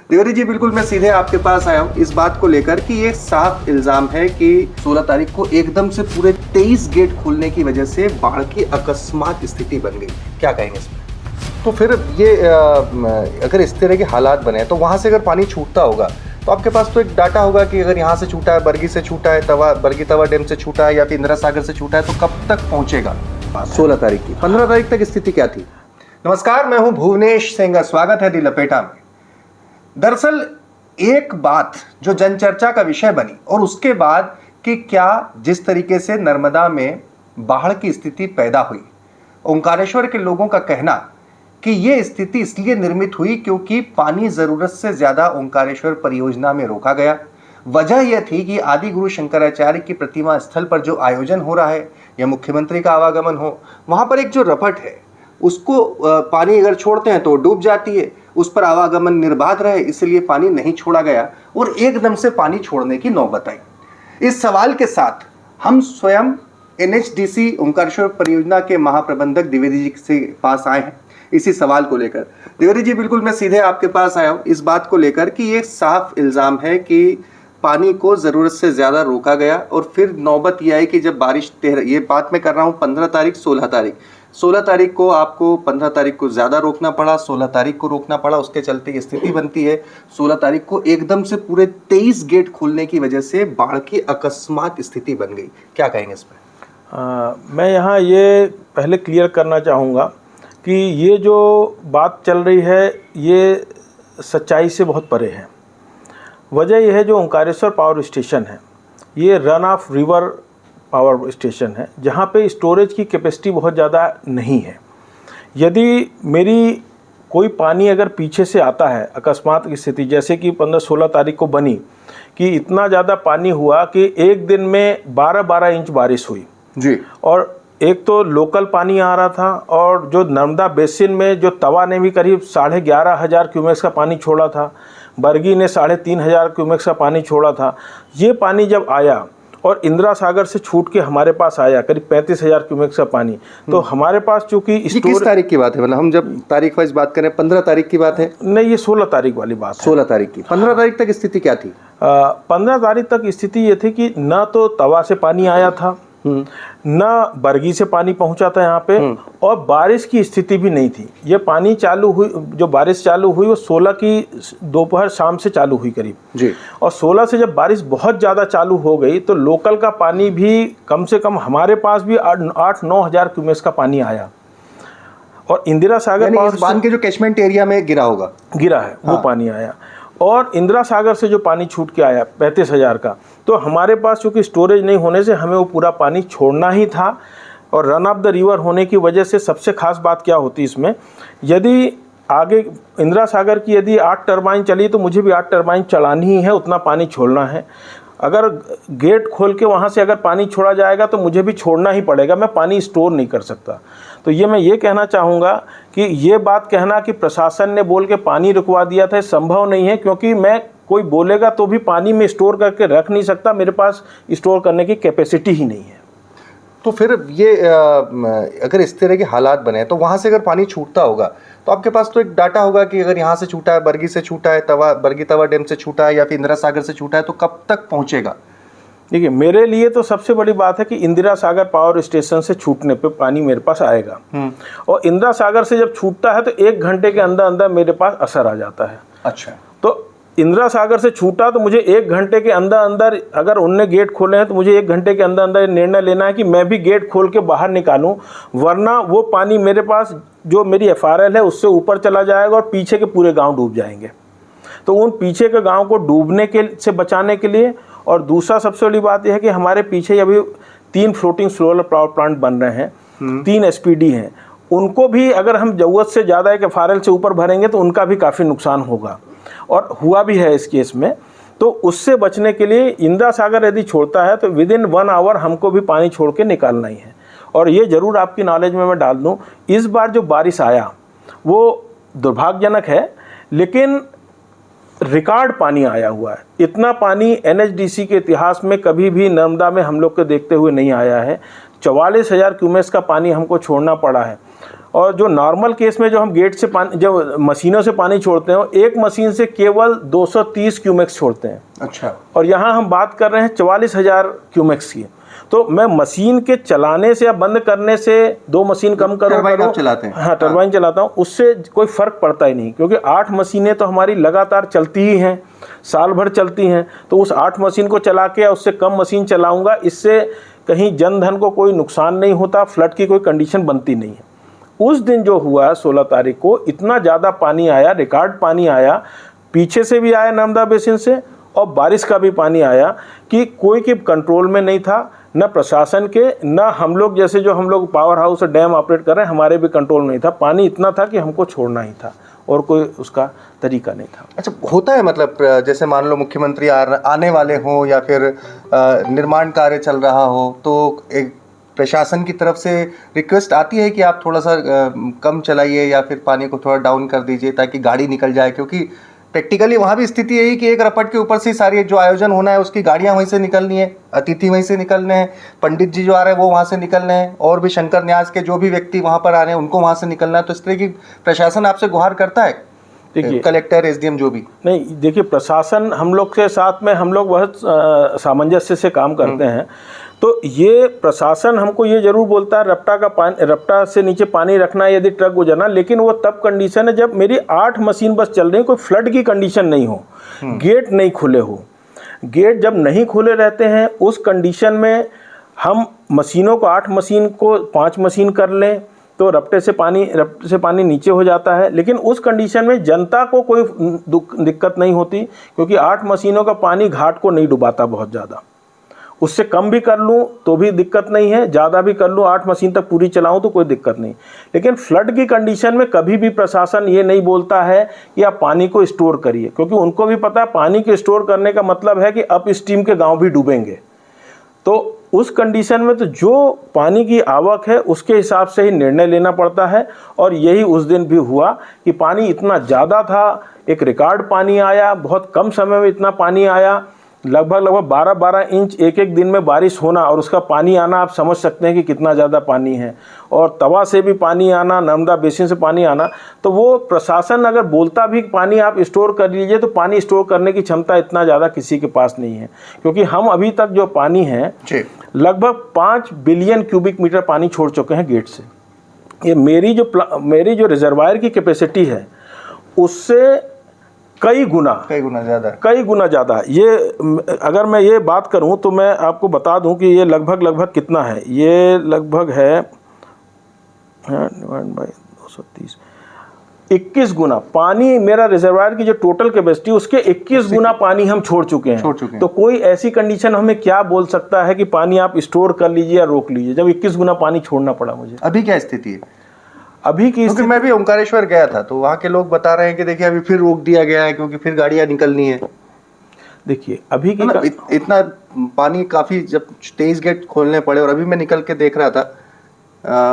तिवारी जी, बिल्कुल मैं सीधे आपके पास आया हूँ इस बात को लेकर कि ये साफ इल्जाम है कि 16 तारीख को एकदम से पूरे 23 गेट खोलने की वजह से बाढ़ की अकस्मात स्थिति बन गई। क्या कहेंगे इसमें? तो फिर ये अगर इस तरह के हालात बने तो वहाँ से अगर पानी छूटता होगा तो आपके पास तो एक डाटा होगा कि अगर यहाँ से छूटा है, बरगी से छूटा है, बरगी तवा डैम से छूटा है या फिर इंदिरा सागर से छूटा है, तो कब तक पहुँचेगा 16 तारीख की? 15 तारीख तक स्थिति क्या थी? नमस्कार, मैं हूँ भुवनेश सेंगर, स्वागत है दी लपेटा में। दरअसल एक बात जो जनचर्चा का विषय बनी और उसके बाद कि क्या जिस तरीके से नर्मदा में बाढ़ की स्थिति पैदा हुई, ओंकारेश्वर के लोगों का कहना कि ये स्थिति इसलिए निर्मित हुई क्योंकि पानी जरूरत से ज्यादा ओंकारेश्वर परियोजना में रोका गया। वजह यह थी कि आदि गुरु शंकराचार्य की प्रतिमा स्थल पर जो आयोजन हो रहा है या मुख्यमंत्री का आवागमन हो, वहां पर एक जो रपट है उसको पानी अगर छोड़ते हैं तो डूब जाती है, उस पर आवागमन निर्बाध रहे, इसलिए पानी नहीं छोड़ा गया और एकदम से पानी छोड़ने की नौबत आई। इस सवाल के साथ हम स्वयं NHDC ओंकारेश्वर परियोजना के महाप्रबंधक द्विवेदी जी से पास आए हैं इसी सवाल को लेकर। द्विवेदी जी, बिल्कुल मैं सीधे आपके पास आया हूँ इस बात को लेकर कि ये साफ इल्जाम है कि पानी को ज़रूरत से ज़्यादा रोका गया और फिर नौबत ये आई कि जब बारिश ये बात मैं कर रहा हूँ 15 तारीख 16 तारीख को आपको 15 तारीख को ज़्यादा रोकना पड़ा, 16 तारीख को रोकना पड़ा, उसके चलते स्थिति बनती है 16 तारीख को एकदम से पूरे 23 गेट खोलने की वजह से बाढ़ की अकस्मात स्थिति बन गई। क्या कहेंगे इस पर? मैं यहाँ ये पहले क्लियर करना चाहूँगा कि ये जो बात चल रही है ये सच्चाई से बहुत परे है। वजह यह है जो ओंकारेश्वर पावर स्टेशन है ये run of river power station है जहाँ पे स्टोरेज की कैपेसिटी बहुत ज़्यादा नहीं है। यदि मेरी कोई पानी अगर पीछे से आता है अकस्मात की स्थिति जैसे कि 15-16 तारीख को बनी कि इतना ज़्यादा पानी हुआ कि एक दिन में 12-12 इंच बारिश हुई जी, और एक तो लोकल पानी आ रहा था और जो नर्मदा बेसिन में जो तवा ने भी करीब 11,500 क्यूमेक्स का पानी छोड़ा था, बरगी ने 3,500 क्यूमेक्स का पानी छोड़ा था। ये पानी जब आया और इंदिरा सागर से छूट के हमारे पास आया करीब 35,000 क्यूमेक्स का पानी, तो हमारे पास चूँकि किस तारीख की बात है? मतलब हम जब तारीख वाइज बात करें 15 तारीख की बात है? नहीं, ये 16 तारीख वाली बात है। 16 तारीख की। 15 तारीख तक स्थिति क्या थी? 15 तारीख तक स्थिति ये थी कि न तो तवा से पानी आया था, न बरगी से पानी पहुंचा था यहाँ पे, और बारिश की स्थिति भी नहीं थी। ये पानी चालू हुई, जो बारिश चालू हुई वो 16 की दोपहर शाम से चालू हुई करीब जी, और 16 से जब बारिश बहुत ज़्यादा चालू हो गई तो लोकल का पानी भी कम से कम हमारे पास भी 8-9 हज़ार क्यूमेक्स का पानी आया और इंदिरा सागर बांध के जो कैचमेंट एरिया में गिरा है वो पानी आया और इंदिरा सागर से जो पानी छूट के आया 35,000 का, तो हमारे पास चूँकि स्टोरेज नहीं होने से हमें वो पूरा पानी छोड़ना ही था। और रन ऑफ द रिवर होने की वजह से सबसे खास बात क्या होती इसमें, यदि आगे इंदिरा सागर की यदि 8 टरबाइन चली तो मुझे भी 8 टरबाइन चलानी ही है, उतना पानी छोड़ना है। अगर गेट खोल के वहाँ से अगर पानी छोड़ा जाएगा तो मुझे भी छोड़ना ही पड़ेगा, मैं पानी स्टोर नहीं कर सकता। तो ये मैं ये कहना चाहूँगा कि ये बात कहना कि प्रशासन ने बोल के पानी रुकवा दिया था संभव नहीं है, क्योंकि मैं कोई बोलेगा तो भी पानी में स्टोर करके रख नहीं सकता, मेरे पास स्टोर करने की कैपेसिटी ही नहीं है। तो फिर ये अगर इस तरह के हालात बने तो वहाँ से अगर पानी छूटता होगा तो आपके पास तो एक डाटा होगा कि अगर यहाँ से छूटा है, बरगी से छूटा है, बरगी तवा डैम से छूटा है या फिर इंदिरा सागर से छूटा है, तो कब तक पहुँचेगा? देखिए, मेरे लिए तो सबसे बड़ी बात है कि इंदिरा सागर पावर स्टेशन से छूटने पे पानी मेरे पास आएगा और इंदिरा सागर से जब छूटता है तो 1 घंटे के अंदर अंदर मेरे पास असर आ जाता है। अच्छा, तो इंदिरा सागर से छूटा तो मुझे 1 घंटे के अंदर अंदर, अगर उनने गेट खोले हैं तो मुझे 1 घंटे के अंदर अंदर निर्णय लेना है कि मैं भी गेट खोल के बाहर निकालूं, वरना वो पानी मेरे पास जो मेरी FRL है उससे ऊपर चला जाएगा और पीछे के पूरे गाँव डूब जाएंगे। तो उन पीछे के गाँव को डूबने से बचाने के लिए, और दूसरा सबसे बड़ी बात यह है कि हमारे पीछे अभी 3 फ्लोटिंग सोलर पावर प्लांट बन रहे हैं, 3 SPD हैं, उनको भी अगर हम ज़रूरत से ज़्यादा एक FRL से ऊपर भरेंगे तो उनका भी काफ़ी नुकसान होगा और हुआ भी है इस केस में। तो उससे बचने के लिए इंदिरा सागर यदि छोड़ता है तो विदिन 1 आवर हमको भी पानी छोड़ के निकालना ही है। और ये ज़रूर आपकी नॉलेज में मैं डाल दूँ, इस बार जो बारिश आया वो दुर्भाग्यजनक है, लेकिन रिकॉर्ड पानी आया हुआ है। इतना पानी NHDC के इतिहास में कभी भी नर्मदा में हम लोग को देखते हुए नहीं आया है। 44,000 क्यूमेक्स का पानी हमको छोड़ना पड़ा है और जो नॉर्मल केस में जो हम गेट से पानी, जो मशीनों से पानी छोड़ते हैं, एक मशीन से केवल 230 क्यूमेक्स छोड़ते हैं। अच्छा। और यहाँ हम बात कर रहे हैं 44,000 क्यूमेक्स की। तो मैं मशीन के चलाने से या बंद करने से, 2 मशीन कम करो, टरबाइन आप चलाते हैं? हाँ, टरबाइन चलाता हूँ, उससे कोई फ़र्क पड़ता ही नहीं, क्योंकि 8 मशीनें तो हमारी लगातार चलती ही हैं, साल भर चलती हैं। तो उस 8 मशीन को चला के या उससे कम मशीन चलाऊँगा, इससे कहीं जनधन को कोई नुकसान नहीं होता, फ्लड की कोई कंडीशन बनती नहीं है। उस दिन जो हुआ 16 तारीख को, इतना ज़्यादा पानी आया, रिकॉर्ड पानी आया, पीछे से भी आया नर्मदा बेसिन से, और बारिश का भी पानी आया कि कोई के कंट्रोल में नहीं था, न प्रशासन के, न हम लोग जैसे जो हम लोग पावर हाउस और डैम ऑपरेट कर रहे हैं, हमारे भी कंट्रोल नहीं था। पानी इतना था कि हमको छोड़ना ही था और कोई उसका तरीका नहीं था। अच्छा, होता है मतलब जैसे मान लो मुख्यमंत्री आने वाले हों या फिर निर्माण कार्य चल रहा हो, तो एक प्रशासन की तरफ से रिक्वेस्ट आती है कि आप थोड़ा सा कम चलाइए या फिर पानी को थोड़ा डाउन कर दीजिए ताकि गाड़ी निकल जाए, क्योंकि प्रैक्टिकली वहाँ भी स्थिति यही कि एक रपट के ऊपर से सारी जो आयोजन होना है उसकी गाड़ियाँ वहीं से निकलनी है, अतिथि वहीं से निकलने हैं, पंडित जी जो आ रहे हैं वो वहाँ से निकलने हैं, और भी शंकर न्यास के जो भी व्यक्ति वहाँ पर आ रहे हैं उनको वहाँ से निकलना है। तो इस तरह की प्रशासन आपसे गुहार करता है, देखिए कलेक्टर, एसडीएम जो भी? नहीं, देखिए प्रशासन हम लोग के साथ में, हम लोग बहुत सामंजस्य से काम करते हैं। तो ये प्रशासन हमको ये जरूर बोलता है रपटा का पानी, रपटा से नीचे पानी रखना है यदि ट्रक गुजरना, लेकिन वो तब कंडीशन है जब मेरी 8 मशीन बस चल रही, कोई फ्लड की कंडीशन नहीं हो, गेट नहीं खुले हो। गेट जब नहीं खुले रहते हैं उस कंडीशन में हम मशीनों को, 8 मशीन को 5 मशीन कर लें तो रपटे से पानी नीचे हो जाता है। लेकिन उस कंडीशन में जनता को कोई दिक्कत नहीं होती, क्योंकि 8 मशीनों का पानी घाट को नहीं डुबाता बहुत ज़्यादा। उससे कम भी कर लूँ तो भी दिक्कत नहीं है, ज़्यादा भी कर लूँ, 8 मशीन तक पूरी चलाऊँ तो कोई दिक्कत नहीं। लेकिन फ्लड की कंडीशन में कभी भी प्रशासन ये नहीं बोलता है कि आप पानी को स्टोर करिए, क्योंकि उनको भी पता है पानी के स्टोर करने का मतलब है कि अप स्ट्रीम के गाँव भी डूबेंगे। तो उस कंडीशन में तो जो पानी की आवक है उसके हिसाब से ही निर्णय लेना पड़ता है। और यही उस दिन भी हुआ कि पानी इतना ज़्यादा था, एक रिकॉर्ड पानी आया, बहुत कम समय में इतना पानी आया, लगभग 12-12 इंच एक एक दिन में बारिश होना, और उसका पानी आना आप समझ सकते हैं कि कितना ज़्यादा पानी है। और तवा से भी पानी आना, नर्मदा बेसिन से पानी आना, तो वो प्रशासन अगर बोलता भी पानी आप स्टोर कर लीजिए, तो पानी स्टोर करने की क्षमता इतना ज़्यादा किसी के पास नहीं है, क्योंकि हम अभी तक जो पानी है लगभग 5 बिलियन क्यूबिक मीटर पानी छोड़ चुके हैं गेट से। ये मेरी जो रिजर्वायर की कैपेसिटी है उससे कई गुना ज़्यादा। ये अगर मैं ये बात करूं तो मैं आपको बता दूं कि ये लगभग कितना है, ये लगभग है 230, 21 गुना पानी मेरा रिजर्वायर की जो टोटल कैपेसिटी उसके 21 गुना पानी हम छोड़ चुके हैं। तो कोई ऐसी कंडीशन हमें क्या बोल सकता है कि पानी आप स्टोर कर लीजिए या रोक लीजिए, जब 21 गुना पानी छोड़ना पड़ा मुझे। अभी क्या स्थिति है? अभी की क्योंकि मैं भी ओंकारेश्वर गया था तो वहाँ के लोग बता रहे हैं कि देखिए अभी फिर रोक दिया गया है क्योंकि फिर गाड़ियाँ निकलनी है। देखिए अभी की इतना पानी काफ़ी, जब 23 गेट खोलने पड़े, और अभी मैं निकल के देख रहा था,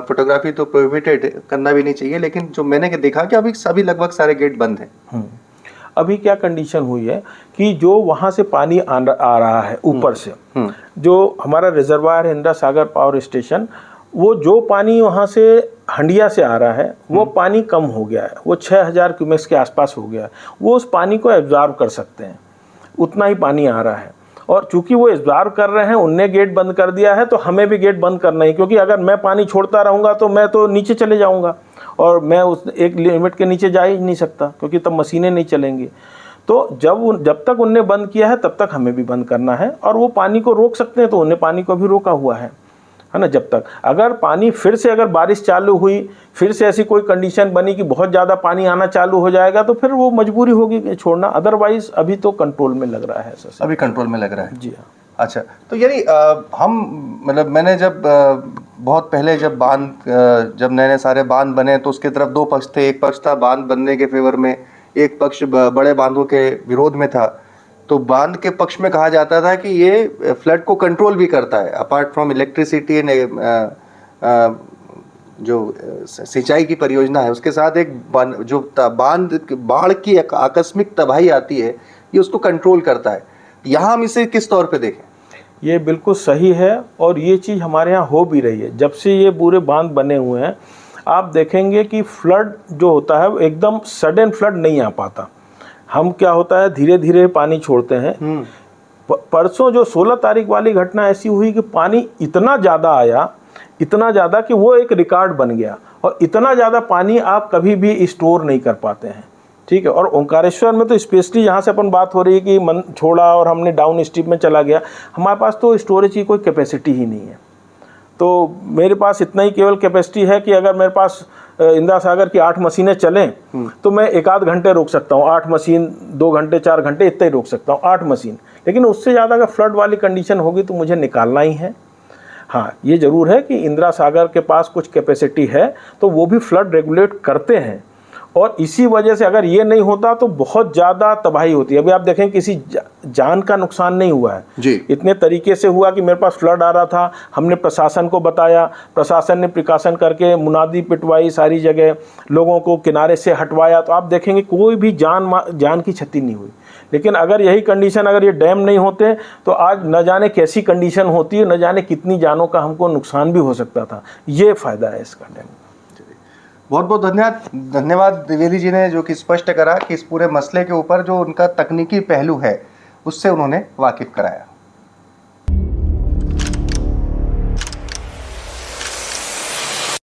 फोटोग्राफी तो प्रोहिबिटेड करना भी नहीं चाहिए, लेकिन जो मैंने देखा कि अभी सभी लगभग सारे गेट बंद हैं। अभी क्या कंडीशन हुई है कि जो वहाँ से पानी आ रहा है ऊपर से, जो हमारा रिजर्वायर है इंदिरा सागर पावर स्टेशन, वो जो पानी वहाँ से हंडिया से आ रहा है वो पानी कम हो गया है, वो 6000 क्यूमेक्स के आसपास हो गया है। वो उस पानी को एब्जॉर्ब कर सकते हैं, उतना ही पानी आ रहा है। और चूंकि वो एब्जॉर्ब कर रहे हैं, उनने गेट बंद कर दिया है, तो हमें भी गेट बंद करना ही, क्योंकि अगर मैं पानी छोड़ता रहूँगा तो मैं तो नीचे चले जाऊँगा और मैं उस एक लिमिट के नीचे जा ही नहीं सकता, क्योंकि तब मशीनें नहीं चलेंगी। तो जब तक उनने बंद किया है तब तक हमें भी बंद करना है, और वो पानी को रोक सकते हैं तो उन्हें पानी को भी रोका हुआ है ना। जब तक अगर पानी फिर से, अगर बारिश चालू हुई, फिर से ऐसी कोई कंडीशन बनी कि बहुत ज़्यादा पानी आना चालू हो जाएगा, तो फिर वो मजबूरी होगी छोड़ना। अदरवाइज अभी तो कंट्रोल में लग रहा है। अभी कंट्रोल में लग रहा है, जी हाँ। अच्छा, तो यानी हम मतलब मैंने जब बहुत पहले जब जब नए सारे बांध बने तो उसके तरफ 2 पक्ष थे। एक पक्ष था बांध बनने के फेवर में, एक पक्ष बड़े बांधों के विरोध में था। तो बांध के पक्ष में कहा जाता था कि ये फ्लड को कंट्रोल भी करता है, अपार्ट फ्रॉम इलेक्ट्रिसिटी एंड जो सिंचाई की परियोजना है उसके साथ एक जो बाढ़ की आकस्मिक तबाही आती है ये उसको कंट्रोल करता है। यहाँ हम इसे किस तौर पे देखें? ये बिल्कुल सही है, और ये चीज़ हमारे यहाँ हो भी रही है। जब से ये पूरे बांध बने हुए हैं, आप देखेंगे कि फ्लड जो होता है वो एकदम सडन फ्लड नहीं आ पाता। हम क्या होता है धीरे धीरे पानी छोड़ते हैं। परसों जो 16 तारीख वाली घटना ऐसी हुई कि पानी इतना ज़्यादा आया, इतना ज़्यादा कि वो एक रिकॉर्ड बन गया, और इतना ज़्यादा पानी आप कभी भी स्टोर नहीं कर पाते हैं, ठीक है। और ओंकारेश्वर में तो स्पेशली यहाँ से अपन बात हो रही है कि मन छोड़ा और हमने डाउन स्ट्रीम में चला गया, हमारे पास तो स्टोरेज की कोई कैपेसिटी ही नहीं है। तो मेरे पास इतना ही केवल कैपेसिटी है कि अगर मेरे पास इंदिरा सागर की 8 मशीनें चलें तो मैं 1-8 घंटे रोक सकता हूँ। 8 मशीन 2 घंटे 4 घंटे इतना ही रोक सकता हूँ, 8 मशीन। लेकिन उससे ज़्यादा अगर फ्लड वाली कंडीशन होगी तो मुझे निकालना ही है। हाँ, ये ज़रूर है कि इंदिरा सागर के पास कुछ कैपेसिटी है तो वो भी फ्लड रेगुलेट करते हैं, और इसी वजह से अगर ये नहीं होता तो बहुत ज़्यादा तबाही होती है। अभी आप देखें किसी जान का नुकसान नहीं हुआ है जी। इतने तरीके से हुआ कि मेरे पास फ्लड आ रहा था, हमने प्रशासन को बताया, प्रशासन ने प्रिकॉशन करके मुनादी पिटवाई, सारी जगह लोगों को किनारे से हटवाया, तो आप देखेंगे कोई भी जान की क्षति नहीं हुई। लेकिन अगर यही कंडीशन, अगर ये डैम नहीं होते तो आज न जाने कैसी कंडीशन होती है, न जाने कितनी जानों का हमको नुकसान भी हो सकता था। ये फ़ायदा है इसका डैम। बहुत बहुत धन्यवाद द्विवेदी जी ने, जो कि स्पष्ट करा कि इस पूरे मसले के ऊपर जो उनका तकनीकी पहलू है उससे उन्होंने वाकिफ कराया।